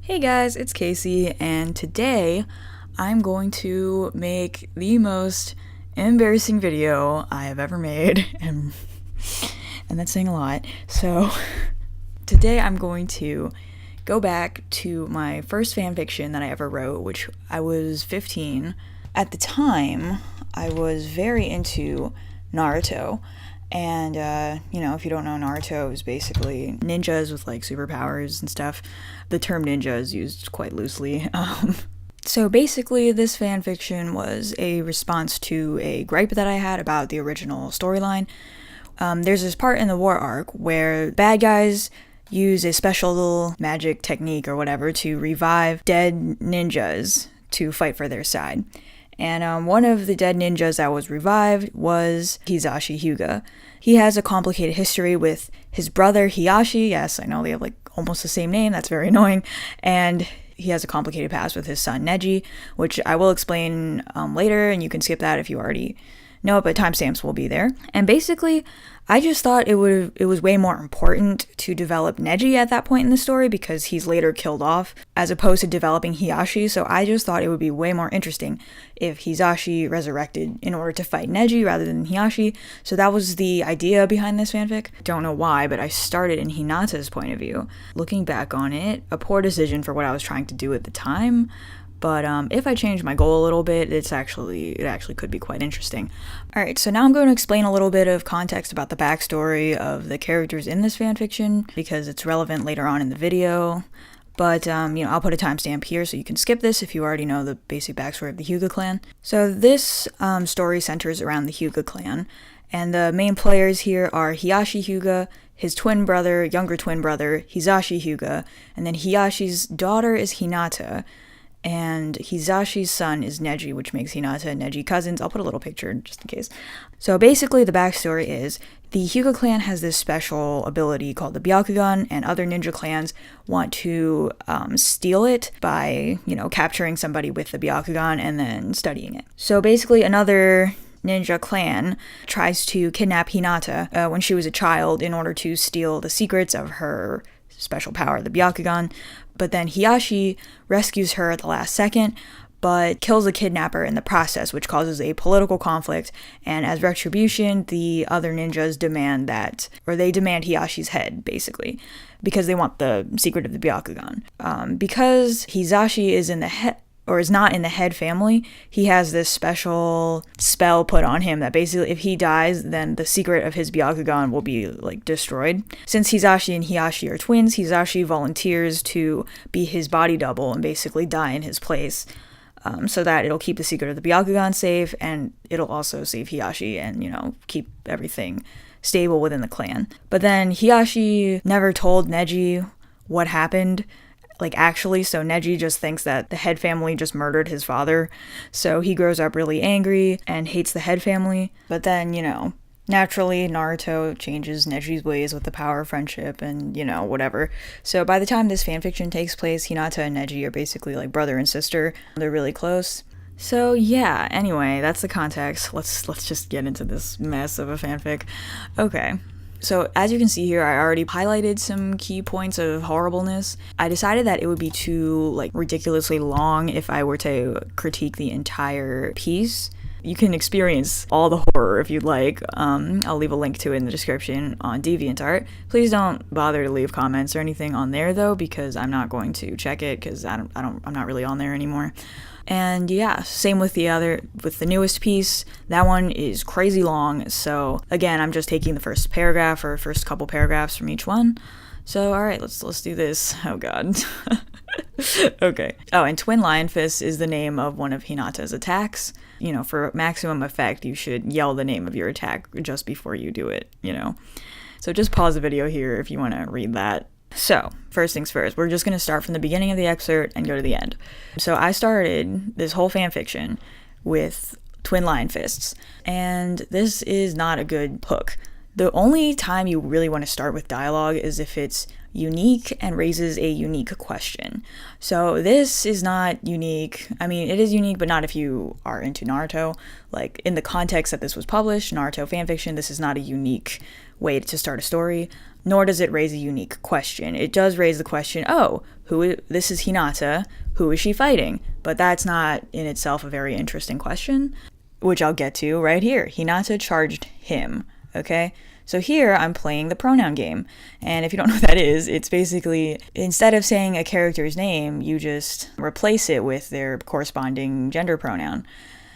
Hey guys, it's Casey, and today I'm going to make the most embarrassing video I have ever made, and that's saying a lot. So today I'm going to go back to my first fanfiction that I ever wrote, which I was 15. At the time, I was very into Naruto. And, if you don't know, Naruto is basically ninjas with, superpowers and stuff. The term ninja is used quite loosely. So basically, this fanfiction was a response to a gripe that I had about the original storyline. There's this part in the war arc where bad guys use a special little magic technique or whatever to revive dead ninjas to fight for their side. And one of the dead ninjas that was revived was Hisashi Hyuga. He has a complicated history with his brother Hiyashi. Yes, I know they have almost the same name. That's very annoying. And he has a complicated past with his son Neji, which I will explain later, and you can skip that if you already know it, but timestamps will be there. And basically, I just thought it was way more important to develop Neji at that point in the story because he's later killed off, as opposed to developing Hiyashi. So I just thought it would be way more interesting if Hisashi resurrected in order to fight Neji rather than Hiyashi. So that was the idea behind this fanfic. Don't know why, but I started in Hinata's point of view. Looking back on it, a poor decision for what I was trying to do at the time. But if I change my goal a little bit, it actually could be quite interesting. Alright, so now I'm going to explain a little bit of context about the backstory of the characters in this fanfiction, because it's relevant later on in the video. But, I'll put a timestamp here so you can skip this if you already know the basic backstory of the Hyuga clan. So this story centers around the Hyuga clan, and the main players here are Hiyashi Hyuga, his younger twin brother, Hisashi Hyuga, and then Hiyashi's daughter is Hinata, and Hisashi's son is Neji, which makes Hinata and Neji cousins. I'll put a little picture just in case. So basically the backstory is the Hyuga clan has this special ability called the Byakugan, and other ninja clans want to steal it by, capturing somebody with the Byakugan and then studying it. So basically another ninja clan tries to kidnap Hinata when she was a child in order to steal the secrets of her special power, the Byakugan. But then Hiyashi rescues her at the last second, but kills the kidnapper in the process, which causes a political conflict, and as retribution, the other ninjas demand Hiyashi's head, basically, because they want the secret of the Byakugan. Because Hisashi is not in the head family, he has this special spell put on him that basically if he dies, then the secret of his Byakugan will be destroyed. Since Hisashi and Hiyashi are twins, Hisashi volunteers to be his body double and basically die in his place, so that it'll keep the secret of the Byakugan safe, and it'll also save Hiyashi and, keep everything stable within the clan. But then Hiyashi never told Neji what happened, actually, so Neji just thinks that the head family just murdered his father, so he grows up really angry and hates the head family. But then, naturally, Naruto changes Neji's ways with the power of friendship and, whatever. So by the time this fanfiction takes place, Hinata and Neji are basically brother and sister. They're really close. So yeah, anyway, that's the context. Let's just get into this mess of a fanfic. Okay. So as you can see here, I already highlighted some key points of horribleness. I decided that it would be too ridiculously long if I were to critique the entire piece. You can experience all the horror if you'd like. I'll leave a link to it in the description on DeviantArt. Please don't bother to leave comments or anything on there though, because I'm not going to check it because I'm not really on there anymore. And yeah, same with the newest piece. That one is crazy long. So again, I'm just taking the first paragraph or first couple paragraphs from each one. So all right, let's do this. Oh god. Okay. Oh, and Twin Lion Fist is the name of one of Hinata's attacks. For maximum effect, you should yell the name of your attack just before you do it, So just pause the video here if you want to read that. So, first things first, we're just going to start from the beginning of the excerpt and go to the end. So I started this whole fanfiction with Twin Lion Fists, and this is not a good hook. The only time you really want to start with dialogue is if it's unique and raises a unique question. So this is not unique. I mean, it is unique, but not if you are into Naruto. In the context that this was published, Naruto fanfiction, this is not a unique way to start a story. nor does it raise a unique question. It does raise the question, oh, this is Hinata, who is she fighting? But that's not in itself a very interesting question, which I'll get to right here. Hinata charged him, okay? So here I'm playing the pronoun game. And if you don't know what that is, it's basically, instead of saying a character's name, you just replace it with their corresponding gender pronoun.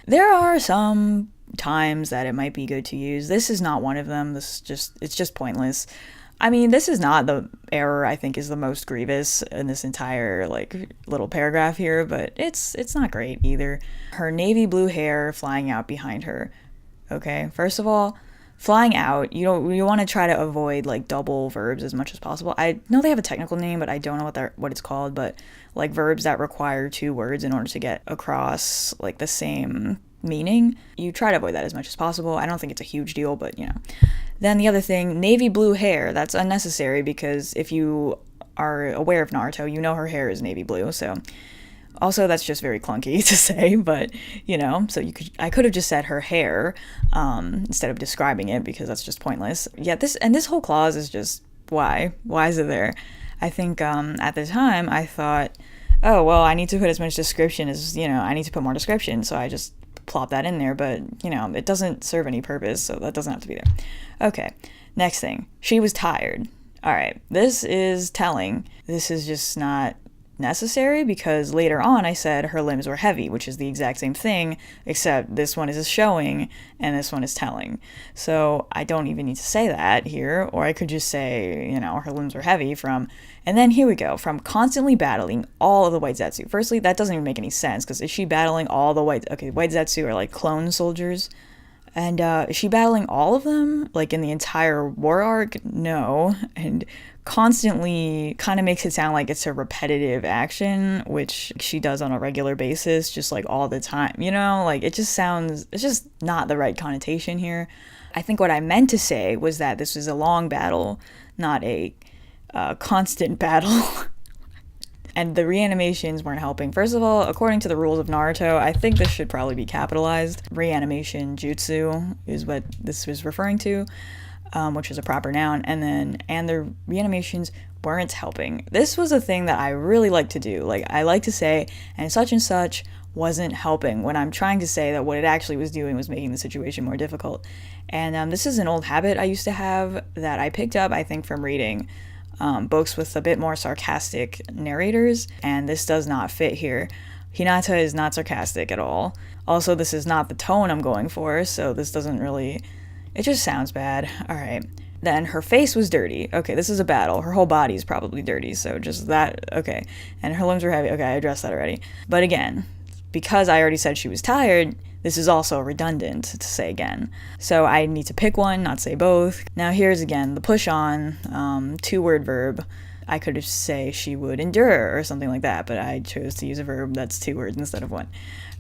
There are some times that it might be good to use. This is not one of them. It's just pointless. I mean, this is not the error I think is the most grievous in this entire little paragraph here, but it's not great either. Her navy blue hair flying out behind her. Okay, first of all, flying out, you want to try to avoid double verbs as much as possible. I know they have a technical name, but I don't know what it's called, but verbs that require 2 words in order to get across the same meaning, you try to avoid that as much as possible. I don't think it's a huge deal, but Then the other thing, navy blue hair, that's unnecessary because if you are aware of Naruto, you know her hair is navy blue, so also that's just very clunky to say, but so I could have just said her hair instead of describing it because that's just pointless. Yeah, this whole clause is just why is it there? I think at the time I thought, oh well, I need to put as much description as I need to put more description, so I just plop that in there, but it doesn't serve any purpose, so that doesn't have to be there. Okay, next thing, she was tired. All right, this is telling. This is just not necessary because later on I said her limbs were heavy, which is the exact same thing, except this one is showing and this one is telling. So I don't even need to say that here, or I could just say, her limbs were heavy and then here we go, from constantly battling all of the white Zetsu. Firstly, that doesn't even make any sense because is she battling all the white Zetsu are clone soldiers? And is she battling all of them? In the entire war arc? No. And constantly kind of makes it sound like it's a repetitive action, which she does on a regular basis, just all the time. It's just not the right connotation here. I think what I meant to say was that this was a long battle, not a constant battle. And the reanimations weren't helping. First of all, according to the rules of Naruto, I think this should probably be capitalized. Reanimation jutsu is what this was referring to, which is a proper noun. And the reanimations weren't helping. This was a thing that I really like to do. I like to say, and such wasn't helping, when I'm trying to say that what it actually was doing was making the situation more difficult. And this is an old habit I used to have that I picked up, I think, from reading books with a bit more sarcastic narrators, and this does not fit here. Hinata is not sarcastic at all. Also, this is not the tone I'm going for, so this doesn't really... It just sounds bad. Alright. Then her face was dirty. Okay, this is a battle. Her whole body is probably dirty, so just that... Okay. And her limbs were heavy. Okay, I addressed that already. But again, because I already said she was tired, this is also redundant to say again. So I need to pick one, not say both. Now here's again the push on, 2-word verb. I could say she would endure or something like that, but I chose to use a verb that's 2 words instead of 1.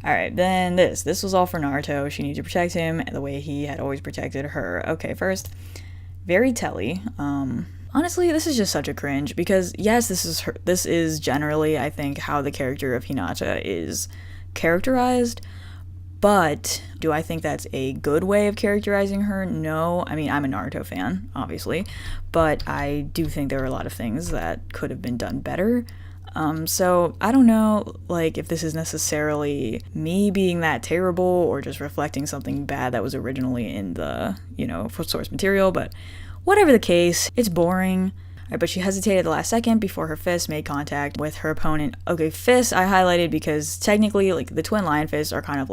Alright, then this was all for Naruto. She needed to protect him the way he had always protected her. Okay, first, very telly. Honestly, this is just such a cringe because yes, this is generally, I think, how the character of Hinata is characterized. But do I think that's a good way of characterizing her? No. I mean, I'm a Naruto fan, obviously, but I do think there are a lot of things that could have been done better. So I don't know, if this is necessarily me being that terrible or just reflecting something bad that was originally in the, source material, but whatever the case, it's boring. Right, but she hesitated the last second before her fist made contact with her opponent. Okay, fists I highlighted because technically, the twin lion fists are kind of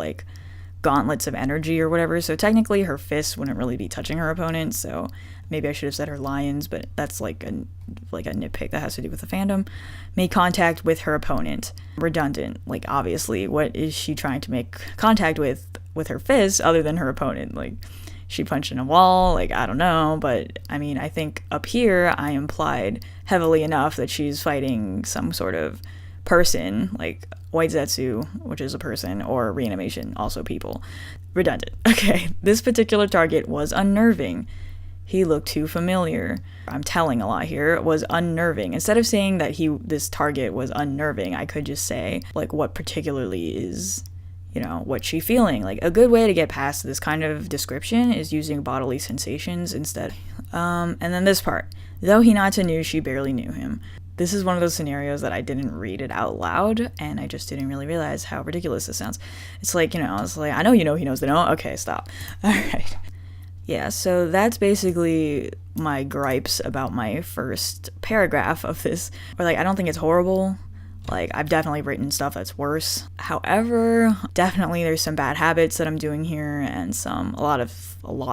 gauntlets of energy or whatever, so technically her fists wouldn't really be touching her opponent, so maybe I should have said her lions, but that's a nitpick that has to do with the fandom. Made contact with her opponent. Redundant. Obviously, what is she trying to make contact with her fists other than her opponent? She punched in a wall, I don't know, but I mean, I think up here I implied heavily enough that she's fighting some sort of person, White Zetsu, which is a person, or reanimation, also people. Redundant. Okay, this particular target was unnerving. He looked too familiar. I'm telling a lot here. It was unnerving. Instead of saying that this target was unnerving, I could just say, what particularly is, you know, what's she feeling? Like, a good way to get past this kind of description is using bodily sensations instead. And then this part. Though Hinata knew, she barely knew him. This is one of those scenarios that I didn't read it out loud, and I just didn't really realize how ridiculous this sounds. It's like, you know, it's like, I know you know he knows they don't. Okay, stop. All right. Yeah, so that's basically my gripes about my first paragraph of this. Or, like, I don't think it's horrible. Like, I've definitely written stuff that's worse. However, definitely there's some bad habits that I'm doing here, and a lot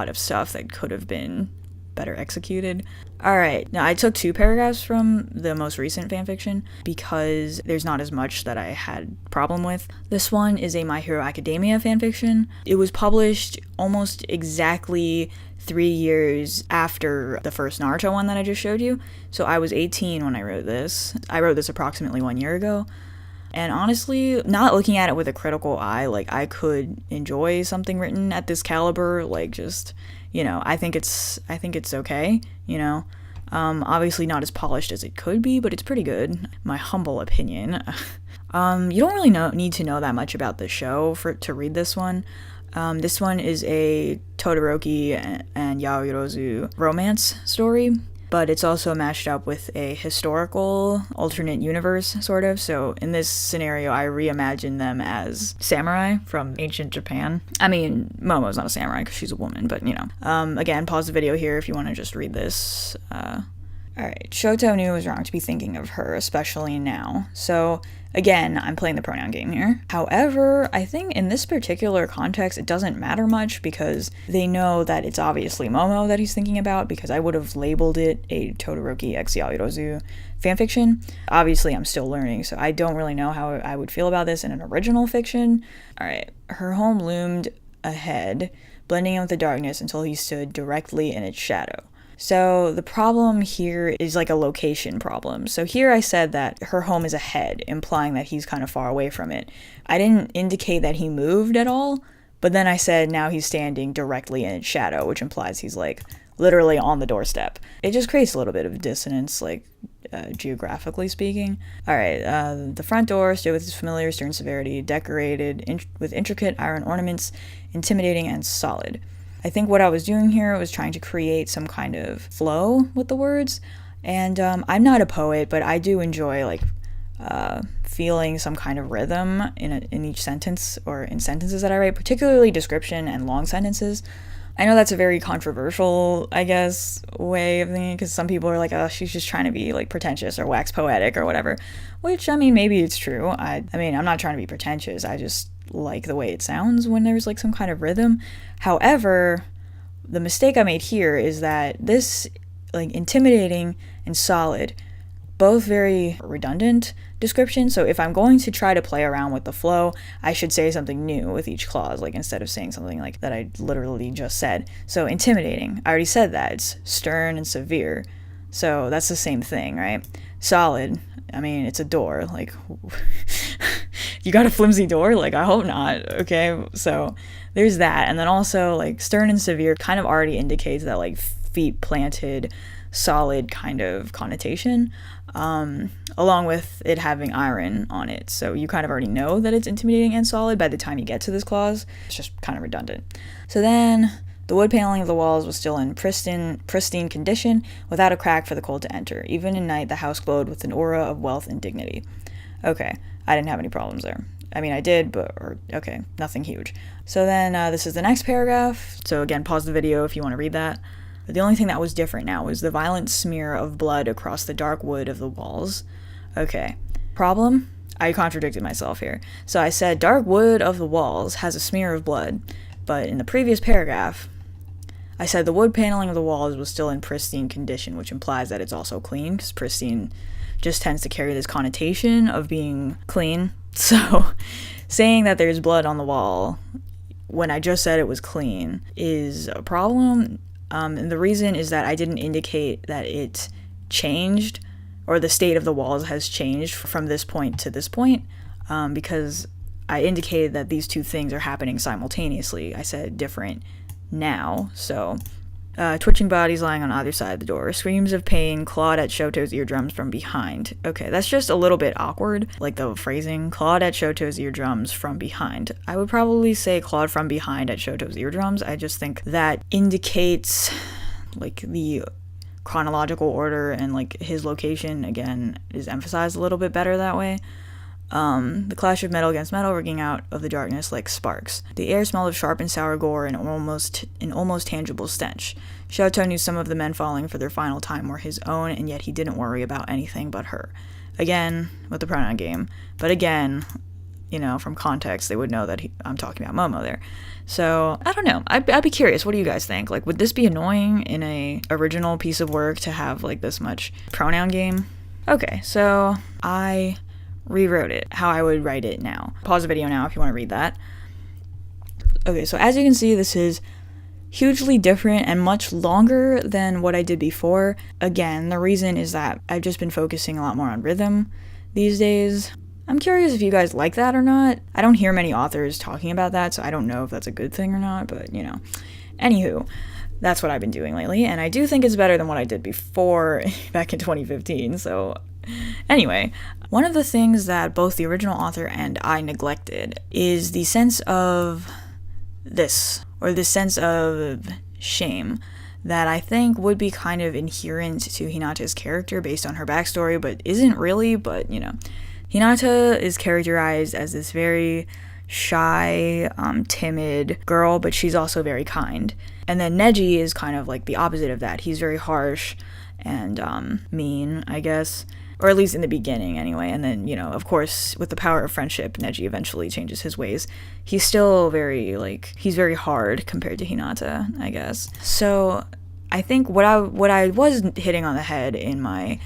of stuff that could have been better executed. Alright, now I took 2 paragraphs from the most recent fanfiction because there's not as much that I had problem with. This one is a My Hero Academia fanfiction. It was published almost exactly 3 years after the first Naruto one that I just showed you. So I was 18 when I wrote this. I wrote this approximately 1 year ago. And honestly, not looking at it with a critical eye, like, I could enjoy something written at this caliber, like, just, you know, I think it's okay, you know. Obviously not as polished as it could be, but it's pretty good, my humble opinion. You don't really need to know that much about the show to read this one. This one is a Todoroki and Yaoyorozu romance story, but it's also mashed up with a historical alternate universe, sort of. So in this scenario, I reimagine them as samurai from ancient Japan. I mean, Momo's not a samurai because she's a woman, but, you know. Again, pause the video here if you want to just read this. Alright, Shoto knew it was wrong to be thinking of her, especially now. So, again, I'm playing the pronoun game here. However, I think in this particular context, it doesn't matter much because they know that it's obviously Momo that he's thinking about, because I would have labeled it a Todoroki x Yaoyorozu fanfiction. Obviously, I'm still learning, so I don't really know how I would feel about this in an original fiction. Alright, her home loomed ahead, blending in with the darkness until he stood directly in its shadow. So the problem here is like a location problem. So here I said that her home is ahead, implying that he's kind of far away from it. I didn't indicate that he moved at all, but then I said now he's standing directly in its shadow, which implies he's like literally on the doorstep. It just creates a little bit of dissonance, like geographically speaking. Alright, the front door stood with its familiar stern severity, decorated with intricate iron ornaments, intimidating and solid. I think what I was doing here was trying to create some kind of flow with the words, and I'm not a poet, but I do enjoy like feeling some kind of rhythm in each sentence or in sentences that I write, particularly description and long sentences. I know that's a very controversial, I guess, way of thinking, because some people are like, oh, she's just trying to be like pretentious or wax poetic or whatever, which, I mean, maybe it's true. I mean, I'm not trying to be pretentious, I just like the way it sounds when there's like some kind of rhythm. However, the mistake I made here is that this, like, intimidating and solid, both very redundant descriptions. So if I'm going to try to play around with the flow, I should say something new with each clause, like instead of saying something like that I literally just said. So intimidating, I already said that. It's stern and severe. So that's the same thing, right? Solid, I mean, it's a door. Like, you got a flimsy door? Like, I hope not. Okay, so there's that. And then also, like, stern and severe kind of already indicates that, like, feet planted, solid kind of connotation, along with it having iron on it. So you kind of already know that it's intimidating and solid by the time you get to this clause. It's just kind of redundant. So then the wood paneling of the walls was still in pristine condition, without a crack for the cold to enter. Even in night, the house glowed with an aura of wealth and dignity. Okay, I didn't have any problems there. I mean, I did, okay, nothing huge. So then this is the next paragraph. So again, pause the video if you want to read that. But the only thing that was different now was the violent smear of blood across the dark wood of the walls. Okay, problem? I contradicted myself here. So I said dark wood of the walls has a smear of blood, but in the previous paragraph, I said the wood paneling of the walls was still in pristine condition, which implies that it's also clean, because pristine just tends to carry this connotation of being clean. So saying that there's blood on the wall when I just said it was clean is a problem. And the reason is that I didn't indicate that it changed, or the state of the walls has changed from this point to this point, because I indicated that these two things are happening simultaneously. I said different now, so Twitching bodies lying on either side of the door. Screams of pain clawed at Shoto's eardrums from behind. Okay, that's just a little bit awkward, like the phrasing, clawed at Shoto's eardrums from behind. I would probably say clawed from behind at Shoto's eardrums. I just think that indicates like the chronological order, and like his location again is emphasized a little bit better that way. The clash of metal against metal ringing out of the darkness like sparks. The air smelled of sharp and sour gore and almost tangible stench. Shoto knew some of the men falling for their final time were his own, and yet he didn't worry about anything but her. Again, with the pronoun game. But again, you know, from context, they would know that I'm talking about Momo there. So, I don't know. I'd be curious. What do you guys think? Like, would this be annoying in a original piece of work to have, like, this much pronoun game? Okay, so I rewrote it how I would write it now. Pause the video now if you want to read that. Okay, so as you can see, this is hugely different and much longer than what I did before. Again, the reason is that I've just been focusing a lot more on rhythm these days. I'm curious if you guys like that or not. I don't hear many authors talking about that, so I don't know if that's a good thing or not, but you know. Anywho, that's what I've been doing lately, and I do think it's better than what I did before back in 2015, so anyway, one of the things that both the original author and I neglected is the sense of this, or the sense of shame that I think would be kind of inherent to Hinata's character based on her backstory, but isn't really, but you know. Hinata is characterized as this very shy, timid girl, but she's also very kind. And then Neji is kind of like the opposite of that. He's very harsh and mean, I guess. Or at least in the beginning, anyway. And then, you know, of course, with the power of friendship, Neji eventually changes his ways. He's still very, like, he's very hard compared to Hinata, I guess. So I think what I was hitting on the head in my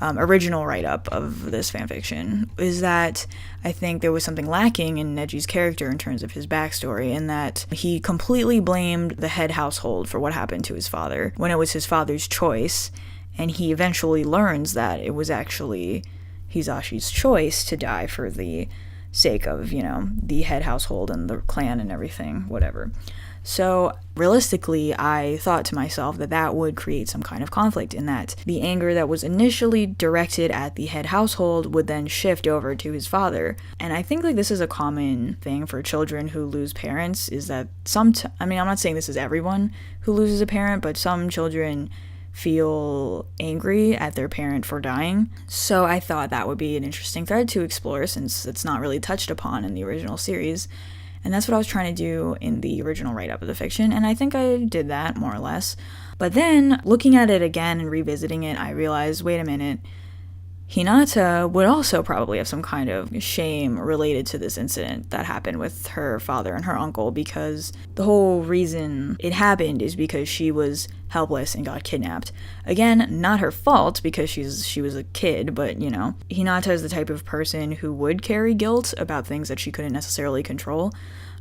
original write-up of this fanfiction is that I think there was something lacking in Neji's character in terms of his backstory, in that he completely blamed the head household for what happened to his father when it was his father's choice, and he eventually learns that it was actually Hisashi's choice to die for the sake of, you know, the head household and the clan and everything, whatever. So realistically, I thought to myself that that would create some kind of conflict, in that the anger that was initially directed at the head household would then shift over to his father. And I think like this is a common thing for children who lose parents, is that I mean, I'm not saying this is everyone who loses a parent, but some children feel angry at their parent for dying. So I thought that would be an interesting thread to explore, since it's not really touched upon in the original series. And that's what I was trying to do in the original write-up of the fiction, and I think I did that, more or less. But then, looking at it again and revisiting it, I realized, wait a minute, Hinata would also probably have some kind of shame related to this incident that happened with her father and her uncle, because the whole reason it happened is because she was helpless and got kidnapped. Again, not her fault, because she was a kid, but you know, Hinata is the type of person who would carry guilt about things that she couldn't necessarily control.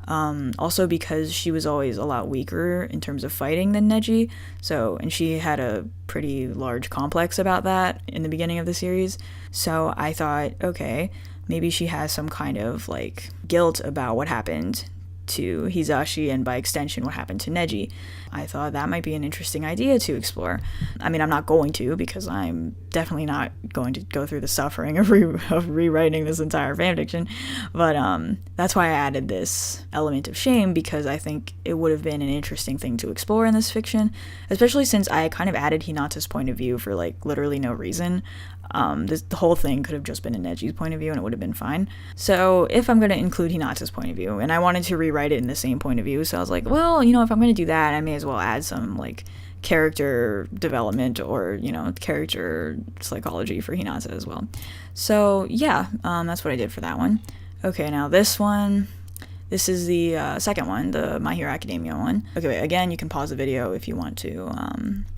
Also because she was always a lot weaker in terms of fighting than Neji, and she had a pretty large complex about that in the beginning of the series. So I thought, okay, maybe she has some kind of like guilt about what happened to Hisashi, and by extension what happened to Neji. I thought that might be an interesting idea to explore. I mean, I'm not going to, because I'm definitely not going to go through the suffering of rewriting this entire fanfiction, but that's why I added this element of shame, because I think it would have been an interesting thing to explore in this fiction, especially since I kind of added Hinata's point of view for like literally no reason. The whole thing could have just been in Neji's point of view and it would have been fine. So if I'm going to include Hinata's point of view, and I wanted to rewrite it in the same point of view, so I was like, well, you know, if I'm going to do that, I may as well add some like character development or, you know, character psychology for Hinata as well. So yeah, that's what I did for that one. Okay, now this is the second one, the My Hero Academia one. Okay, wait, again, you can pause the video if you want to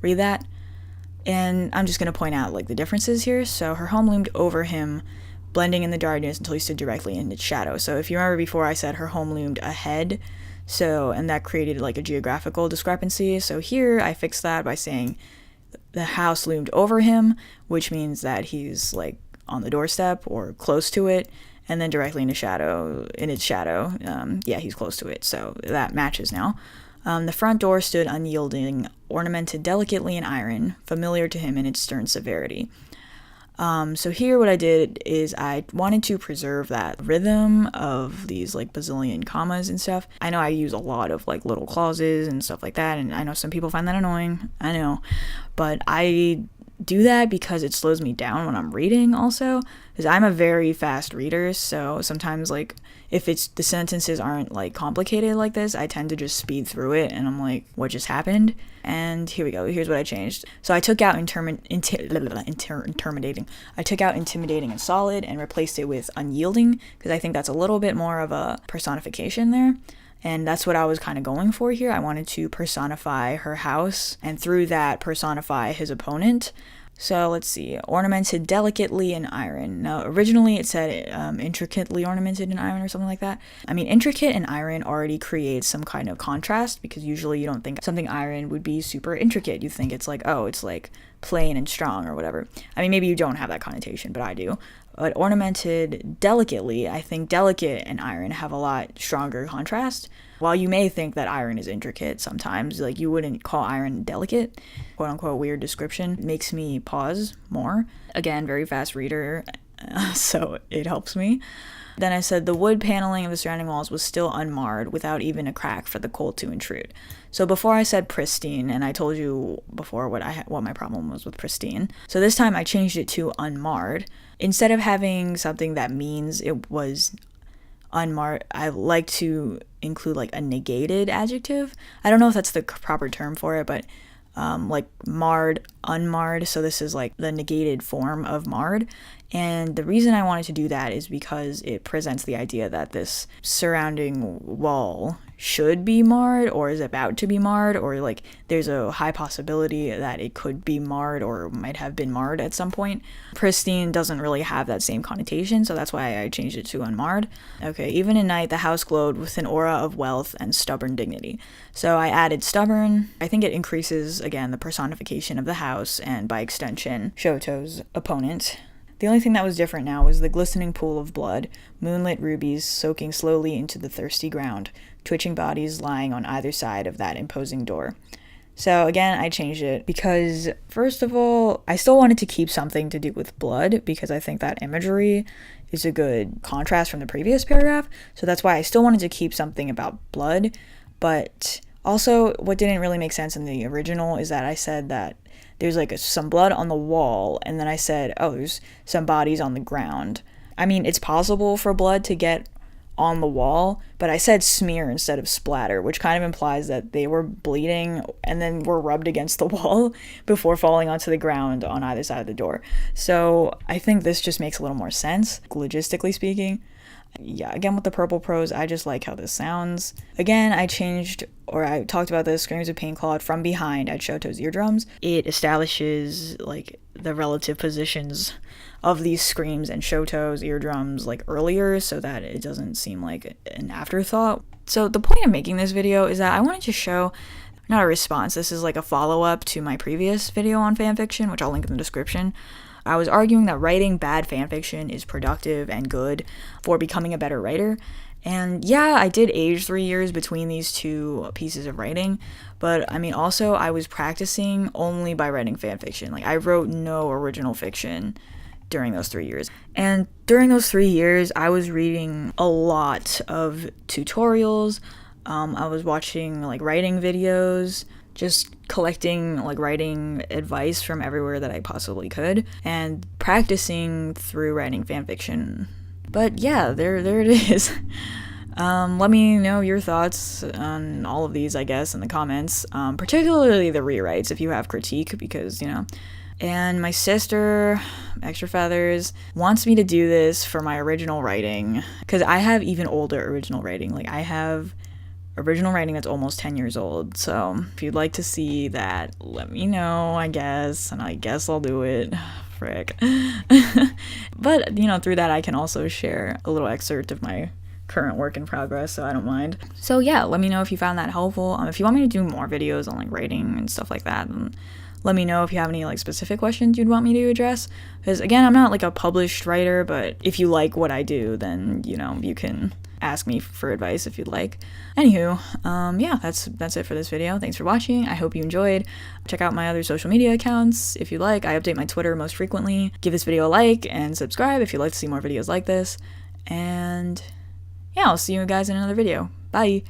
read that. And I'm just going to point out like the differences here. So her home loomed over him, blending in the darkness until he stood directly in its shadow. So if you remember before, I said her home loomed ahead, and that created like a geographical discrepancy. So here I fixed that by saying the house loomed over him, which means that he's like on the doorstep or close to it, and then directly in its shadow, yeah, he's close to it. So that matches now. The front door stood unyielding, ornamented delicately in iron, familiar to him in its stern severity. So here what I did is I wanted to preserve that rhythm of these like bazillion commas and stuff. I know I use a lot of like little clauses and stuff like that, and I know some people find that annoying, I know, but I do that because it slows me down when I'm reading also, because I'm a very fast reader, so sometimes like if the sentences aren't like complicated like this, I tend to just speed through it and I'm like, what just happened? And here we go, here's what I changed. So I took out intimidating. I took out intimidating and solid and replaced it with unyielding, because I think that's a little bit more of a personification there. And that's what I was kind of going for here. I wanted to personify her house and through that personify his opponent. So let's see, ornamented delicately in iron. Now, originally it said intricately ornamented in iron or something like that. I mean, intricate in iron already creates some kind of contrast, because usually you don't think something iron would be super intricate. You think it's like, oh, it's like plain and strong or whatever. I mean, maybe you don't have that connotation, but I do. But ornamented delicately, I think delicate and iron have a lot stronger contrast. While you may think that iron is intricate sometimes, like you wouldn't call iron delicate, quote unquote weird description, makes me pause more. Again, very fast reader, so it helps me. Then I said the wood paneling of the surrounding walls was still unmarred, without even a crack for the cold to intrude. So before I said pristine, and I told you before what my problem was with pristine. So this time I changed it to unmarred. Instead of having something that means it was unmarred, I like to include like a negated adjective. I don't know if that's the proper term for it, but like marred, unmarred. So this is like the negated form of marred. And the reason I wanted to do that is because it presents the idea that this surrounding wall should be marred or is about to be marred, or like there's a high possibility that it could be marred or might have been marred at some point. Pristine doesn't really have that same connotation, so that's why I changed it to unmarred. Okay, even at night, the house glowed with an aura of wealth and stubborn dignity. So I added stubborn. I think it increases, again, the personification of the house and by extension, Shoto's opponent. The only thing that was different now was the glistening pool of blood, moonlit rubies soaking slowly into the thirsty ground, twitching bodies lying on either side of that imposing door. So again, I changed it because, first of all, I still wanted to keep something to do with blood, because I think that imagery is a good contrast from the previous paragraph. So that's why I still wanted to keep something about blood. But also, what didn't really make sense in the original is that I said that there's like some blood on the wall, and then I said, oh, there's some bodies on the ground. I mean, it's possible for blood to get on the wall, but I said smear instead of splatter, which kind of implies that they were bleeding and then were rubbed against the wall before falling onto the ground on either side of the door. So I think this just makes a little more sense, logistically speaking. Yeah, again, with the purple prose, I just like how this sounds. Again, I talked about the screams of pain clawed from behind at Shoto's eardrums. It establishes like the relative positions of these screams and Shoto's eardrums like earlier, so that it doesn't seem like an afterthought. So the point of making this video is that I wanted to show, not a response, this is like a follow-up to my previous video on fanfiction, which I'll link in the description. I was arguing that writing bad fanfiction is productive and good for becoming a better writer. And yeah, I did age 3 years between these two pieces of writing, but I mean, also I was practicing only by writing fanfiction. Like, I wrote no original fiction during those 3 years. And during those 3 years, I was reading a lot of tutorials. I was watching like writing videos, just collecting like writing advice from everywhere that I possibly could, and practicing through writing fanfiction. But yeah, there it is. Let me know your thoughts on all of these, I guess, in the comments, particularly the rewrites if you have critique, because, you know. And my sister, Extra Feathers, wants me to do this for my original writing, because I have even older original writing. Like, I have original writing that's almost 10 years old, so if you'd like to see that, let me know, I guess, and I guess I'll do it. Frick. But, you know, through that I can also share a little excerpt of my current work in progress, so I don't mind. So yeah, let me know if you found that helpful. If you want me to do more videos on like writing and stuff like that, then let me know if you have any like specific questions you'd want me to address, because again, I'm not like a published writer, but if you like what I do, then, you know, you can ask me for advice if you'd like. Anywho, yeah, that's it for this video. Thanks for watching. I hope you enjoyed. Check out my other social media accounts if you like. I update my Twitter most frequently. Give this video a like and subscribe if you'd like to see more videos like this. And yeah, I'll see you guys in another video. Bye!